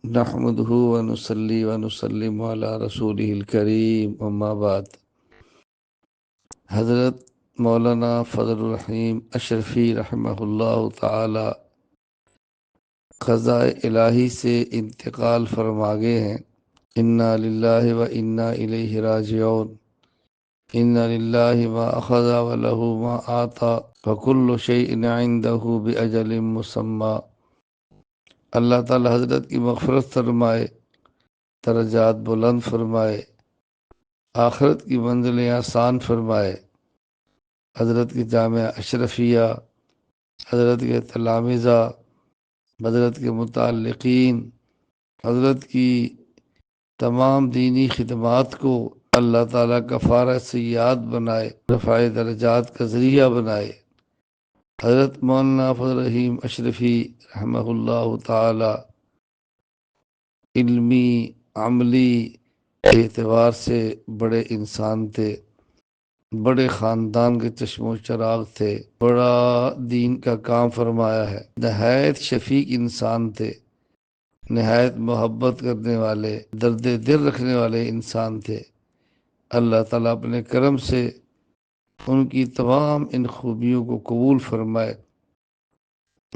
نحمده ونصلي ونسلم على رسوله الكريم اما بعد۔ حضرت مولانا فضل الرحیم اشرفی رحمہ اللہ تعالی قضاء الہی سے انتقال فرما گئے ہیں۔ انا للہ و انا الیہ راجعون۔ انا للہ ما اخذ وله ما آتا وكل شیء عنده باجل مسمى۔ اللہ تعالی حضرت کی مغفرت فرمائے، درجات بلند فرمائے، آخرت کی منزلیں آسان فرمائے۔ حضرت کی جامعہ اشرفیہ، حضرت کے تلامذہ، حضرت کے متعلقین، حضرت کی تمام دینی خدمات کو اللہ تعالیٰ کفارہ سیئات بنائے، رفع درجات کا ذریعہ بنائے۔ حضرت مولانا فضل الرحیم اشرفی رحمہ اللہ تعالی علمی عملی اعتبار سے بڑے انسان تھے، بڑے خاندان کے چشم و چراغ تھے، بڑا دین کا کام فرمایا ہے، نہایت شفیق انسان تھے، نہایت محبت کرنے والے، درد دل رکھنے والے انسان تھے۔ اللہ تعالیٰ اپنے کرم سے ان کی تمام ان خوبیوں کو قبول فرمائے۔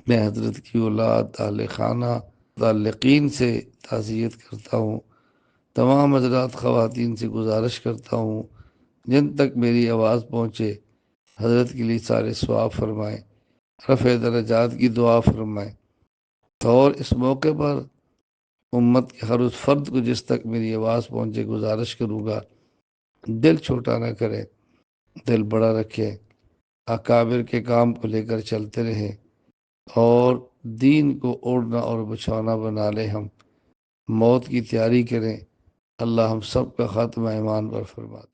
میں حضرت کی اولاد، اہل خانہ، متعلقین سے تعزیت کرتا ہوں، تمام حضرات خواتین سے گزارش کرتا ہوں جن تک میری آواز پہنچے حضرت کے لیے سارے ثواب فرمائیں، رفع درجات کی دعا فرمائیں۔ اور اس موقع پر امت کے ہر اس فرد کو جس تک میری آواز پہنچے گزارش کروں گا، دل چھوٹا نہ کریں، دل بڑا رکھیں، اکابر کے کام کو لے کر چلتے رہیں اور دین کو اوڑھنا اور بچھانا بنا لیں۔ ہم موت کی تیاری کریں۔ اللہ ہم سب کا خاتمہ ایمان پر فرما دے۔